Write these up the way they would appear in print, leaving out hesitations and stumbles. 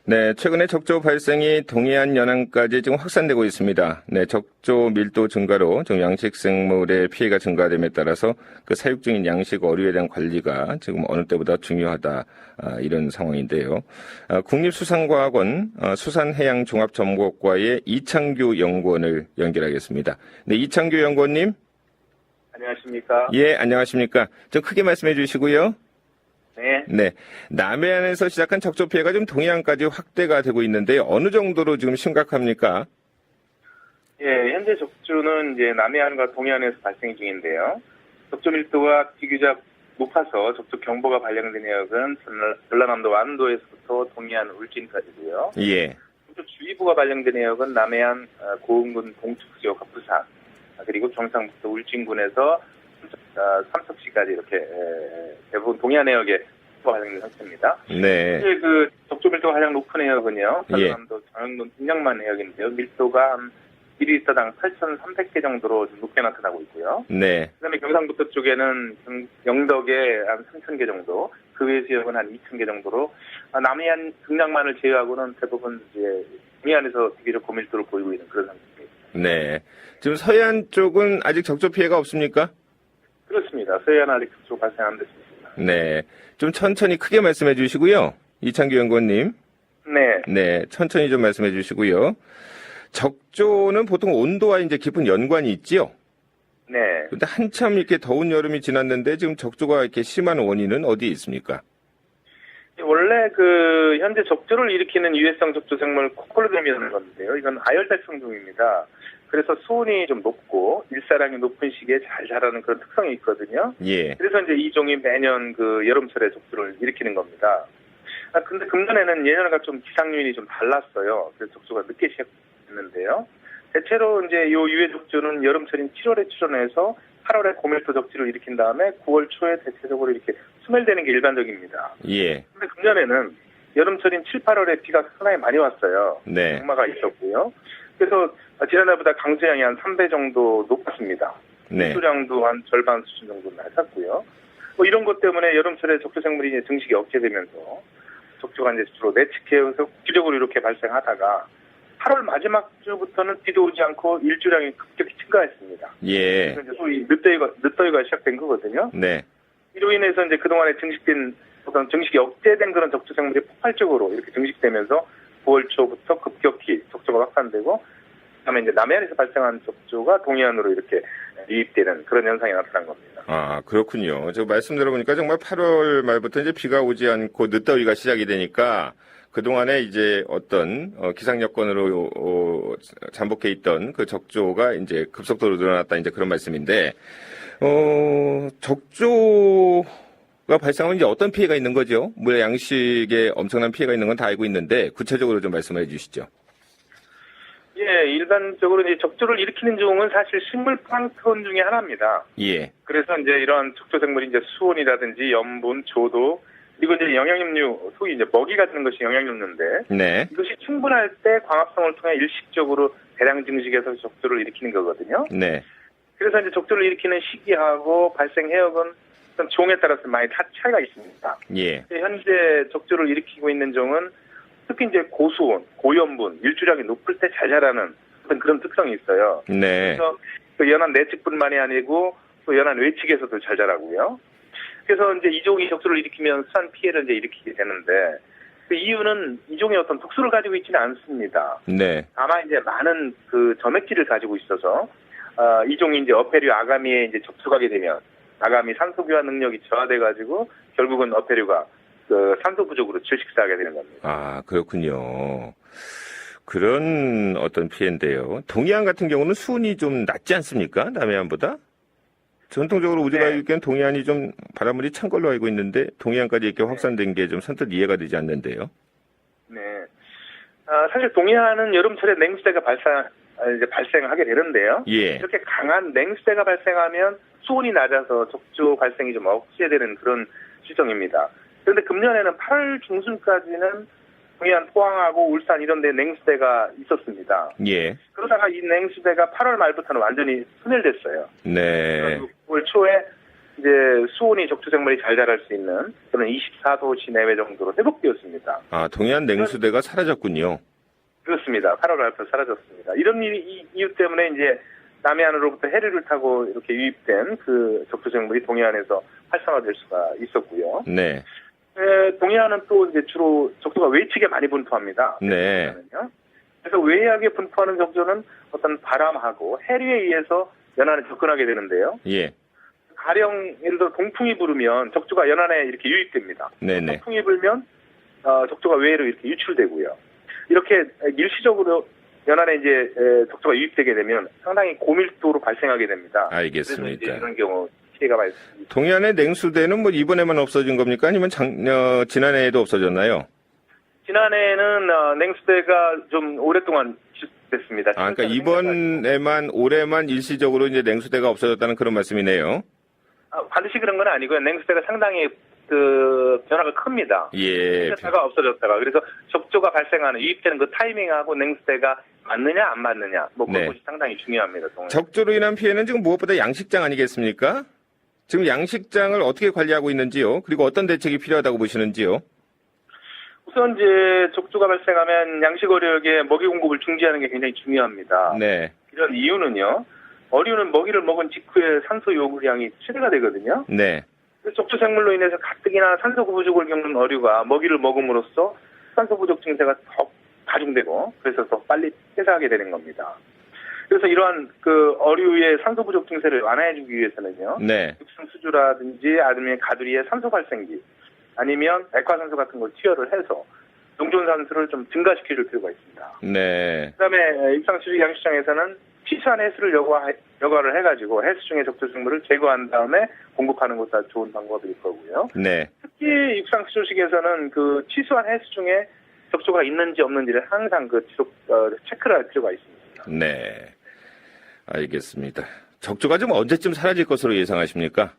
네, 최근에 적조 발생이 동해안 연안까지 지금 확산되고 있습니다. 네, 적조 밀도 증가로 지금 양식 생물의 피해가 증가됨에 따라서 그 사육 중인 양식 어류에 대한 관리가 지금 어느 때보다 중요하다, 이런 상황인데요. 국립수산과학원 수산해양종합정보과의 이창규 연구원을 연결하겠습니다. 네, 이창규 연구원님. 안녕하십니까? 예, 안녕하십니까? 좀 크게 말씀해 주시고요. 네. 네. 남해안에서 시작한 적조 피해가 좀 동해안까지 확대가 되고 있는데 어느 정도로 지금 심각합니까? 예, 현재 적조는 이제 남해안과 동해안에서 발생 중인데요. 적조 밀도가 비교적 높아서 적조 경보가 발령된 해역은 전라남도 완도에서부터 동해안 울진까지고요. 예. 적조 주의보가 발령된 해역은 남해안 고흥군 동축지역 부산 그리고 경상북도 울진군에서 삼척시까지 이렇게 대부분 동해안 해역에 발령된 상태입니다. 네. 현재 그 적조 밀도가 가장 높은 해역은요. 전라남도 장흥군 인양만 해역인데요. 밀도가 한 1리터당 8,300개 정도로 좀 높게 나타나고 있고요. 네. 그다음에 경상북도 쪽에는 영덕에 한 3,000개 정도, 그 외 지역은 한 2,000개 정도로 남해안 극량만을 제외하고는 대부분 이제 동해안에서 비교적 고밀도를 보이고 있는 그런 상태입니다. 네. 지금 서해안 쪽은 아직 적조 피해가 없습니까? 그렇습니다. 서해안 아직 적조 발생 안 됐습니다. 네. 좀 천천히 크게 말씀해 주시고요. 이창규 연구원님. 네. 네. 천천히 좀 말씀해 주시고요. 적조는 보통 온도와 이제 깊은 연관이 있지요? 네. 근데 한참 이렇게 더운 여름이 지났는데 지금 적조가 이렇게 심한 원인은 어디에 있습니까? 원래 현재 적조를 일으키는 유해성 적조 생물 코콜로뎀이라는 건데요. 이건 아열달성종입니다. 그래서 수온이 좀 높고 일사량이 높은 시기에 잘 자라는 그런 특성이 있거든요. 예. 그래서 이제 이 종이 매년 여름철에 적조를 일으키는 겁니다. 근데 금년에는 예년과 좀 기상 요인이 좀 달랐어요. 그래서 적조가 늦게 시작했는데요. 대체로 이제 요 유해 적조는 여름철인 7월에 출현해서 8월에 고밀도 적조를 일으킨 다음에 9월 초에 대체적으로 이렇게 소멸되는 게 일반적입니다. 예. 근데 금년에는 여름철인 7, 8월에 비가 상당히 많이 왔어요. 네. 장마가 있었고요. 그래서 지난해보다 강수량이 한 3배 정도 높았습니다. 네. 수량도 한 절반 수준 정도 낮았고요. 이런 것 때문에 여름철에 적조 생물이 이제 증식이 억제되면서 적조가 이제 주로 내측해서 기적으로 이렇게 발생하다가 8월 마지막 주부터는 비도 오지 않고 일주량이 급격히 증가했습니다. 예. 그래서 이제 소위 늦더위가 시작된 거거든요. 네. 이로 인해서 이제 그동안에 증식된 어떤 증식이 억제된 그런 적조 생물이 폭발적으로 이렇게 증식되면서 9월 초부터 급격히 적조가 확산되고 그다음에 이제 남해안에서 발생한 적조가 동해안으로 이렇게 유입되는 그런 현상이 나타난 겁니다. 아, 그렇군요. 저 말씀 들어보니까 정말 8월 말부터 이제 비가 오지 않고 늦더위가 시작이 되니까 그동안에 이제 어떤 기상 여건으로 잠복해 있던 그 적조가 이제 급속도로 늘어났다 이제 그런 말씀인데 적조가 발생하면 이제 어떤 피해가 있는 거죠? 물론 양식에 엄청난 피해가 있는 건 다 알고 있는데 구체적으로 좀 말씀해 주시죠. 예, 일반적으로 이제 적조를 일으키는 종은 사실 식물 플랑크톤 중에 하나입니다. 예. 그래서 이제 이러한 적조 생물이 이제 수온이라든지 염분, 조도 그리고 이제 영양염류, 소위 이제 먹이 같은 것이 영양염류인데 네. 이것이 충분할 때 광합성을 통해 일식적으로 대량 증식해서 적조를 일으키는 거거든요. 네. 그래서 이제 적조를 일으키는 시기하고 발생 해역은 어떤 종에 따라서 많이 차이가 있습니다. 예. 현재 적조를 일으키고 있는 종은 특히 이제 고수온, 고염분, 일주량이 높을 때 잘 자라는 어떤 그런 특성이 있어요. 네. 그래서 그 연안 내측뿐만이 아니고 또 연안 외측에서도 잘 자라고요. 그래서 이제 이 종이 적조를 일으키면 수산 피해를 이제 일으키게 되는데 그 이유는 이 종이 어떤 독소를 가지고 있지는 않습니다. 네. 다만 이제 많은 그 점액질을 가지고 있어서 이 종이 이제 어패류 아가미에 이제 접촉하게 되면 아가미 산소 교환 능력이 저하돼 가지고 결국은 어패류가 그 산소 부족으로 질식사하게 되는 겁니다. 아, 그렇군요. 그런 어떤 피해인데요. 동해안 같은 경우는 수온이 좀 낮지 않습니까? 남해안보다? 전통적으로 우리가 네. 알기엔 동해안이 좀 바닷물이 찬 걸로 알고 있는데 동해안까지 이렇게 확산된 게 좀 선뜻 이해가 되지 않는데요. 네. 사실 동해안은 여름철에 냉수대가 발생하게 되는데요. 예. 이렇게 강한 냉수대가 발생하면 수온이 낮아서 적조 발생이 좀 억제되는 그런 실정입니다. 그런데 금년에는 8월 중순까지는 동해안 포항하고 울산 이런 데 냉수대가 있었습니다. 예. 그러다가 이 냉수대가 8월 말부터는 완전히 소멸됐어요. 네. 9월 초에 이제 수온이 적조생물이 잘 자랄 수 있는 그런 24도씨 내외 정도로 회복되었습니다. 아, 동해안 냉수대가 사라졌군요. 그렇습니다. 8월 말부터 사라졌습니다. 이런 이유 때문에 이제 남해안으로부터 해류를 타고 이렇게 유입된 그 적조생물이 동해안에서 활성화될 수가 있었고요. 네. 동해안은 또 이제 주로 적조가 외측에 많이 분포합니다. 네. 그래서 외곽에 분포하는 적조는 어떤 바람하고 해류에 의해서 연안에 접근하게 되는데요. 예. 가령 예를 들어 동풍이 불으면 적조가 연안에 이렇게 유입됩니다. 네네. 동풍이 불면 적조가 외로 이렇게 유출되고요. 이렇게 일시적으로 연안에 이제 적조가 유입되게 되면 상당히 고밀도로 발생하게 됩니다. 알겠습니다. 그래서 이제 이런 경우 피해가 많이 있습니다. 동해안의 냉수대는 뭐 이번에만 없어진 겁니까? 아니면 지난해에도 없어졌나요? 지난해에는 냉수대가 좀 오랫동안 지속됐습니다. 아, 그러니까 이번에만 올해만 일시적으로 이제 냉수대가 없어졌다는 그런 말씀이네요. 반드시 그런 건 아니고요. 냉수대가 상당히 그 변화가 큽니다. 예. 생겼다가 없어졌다가 그래서 적조가 발생하는 유입되는 그 타이밍하고 냉수대가 맞느냐 안 맞느냐 뭐 그런 네. 것이 상당히 중요합니다. 동해안. 적조로 인한 피해는 지금 무엇보다 양식장 아니겠습니까? 지금 양식장을 어떻게 관리하고 있는지요? 그리고 어떤 대책이 필요하다고 보시는지요? 우선 이제 적조가 발생하면 양식 어류에게 먹이 공급을 중지하는 게 굉장히 중요합니다. 네. 이런 이유는요. 어류는 먹이를 먹은 직후에 산소 요구량이 최대가 되거든요. 네. 적조 생물로 인해서 가뜩이나 산소 부족을 겪는 어류가 먹이를 먹음으로써 산소 부족 증세가 더 가중되고 그래서 더 빨리 폐사하게 되는 겁니다. 그래서 이러한 그 어류의 산소 부족 증세를 완화해주기 위해서는요. 네. 육상 수주라든지 아니면 가두리의 산소 발생기 아니면 액화산소 같은 걸 투여를 해서 농존산소를 좀 증가시켜줄 필요가 있습니다. 네. 그다음에 육상수질 양식장에서는 취수한 해수를 여과를 해가지고 해수 중의 적조 생물을 제거한 다음에 공급하는 것도 좋은 방법일 거고요. 네. 특히 육상수조식에서는 그 취수한 해수 중에 적조가 있는지 없는지를 항상 그 지속 체크를 할 필요가 있습니다. 네. 알겠습니다. 적조가 좀 언제쯤 사라질 것으로 예상하십니까?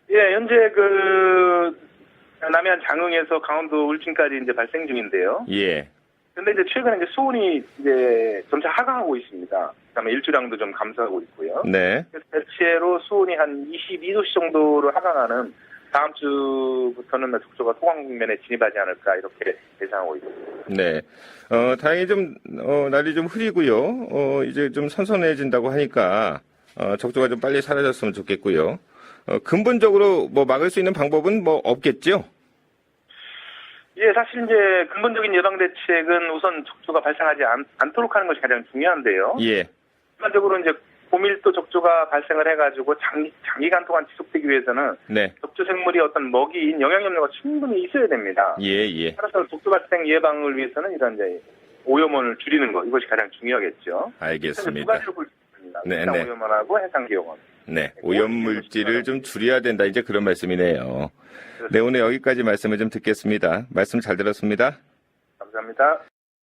예, 현재 그 남해안 장흥에서 강원도 울진까지 이제 발생 중인데요. 예. 근데 이제 최근에 이제 수온이 이제 점차 하강하고 있습니다. 그다음에 일조량도 좀 감소하고 있고요. 네. 그래서 대체로 수온이 한 22도씨 정도로 하강하는 다음 주부터는 적조가 소강 국면에 진입하지 않을까 이렇게 예상하고 있습니다. 네. 다행히 좀, 날이 좀 흐리고요. 이제 좀 선선해진다고 하니까, 적조가 좀 빨리 사라졌으면 좋겠고요. 근본적으로 뭐 막을 수 있는 방법은 뭐 없겠죠? 예, 사실 이제 근본적인 예방 대책은 우선 적조가 발생하지 않도록 하는 것이 가장 중요한데요. 예. 일반적으로 이제 고밀도 적조가 발생을 해가지고 장기간 동안 지속되기 위해서는 네. 적조 생물이 어떤 먹이인 영양염료가 충분히 있어야 됩니다. 예, 예. 따라서 적조 발생 예방을 위해서는 이런 이제 오염원을 줄이는 것 이것이 가장 중요하겠죠. 두 알겠습니다. 가지로 볼 수 있습니다. 네, 해상 네. 오염원하고 해상 기용원. 네. 오염물질을 좀 줄여야 된다. 이제 그런 말씀이네요. 네, 오늘 여기까지 말씀을 좀 듣겠습니다. 말씀 잘 들었습니다. 감사합니다.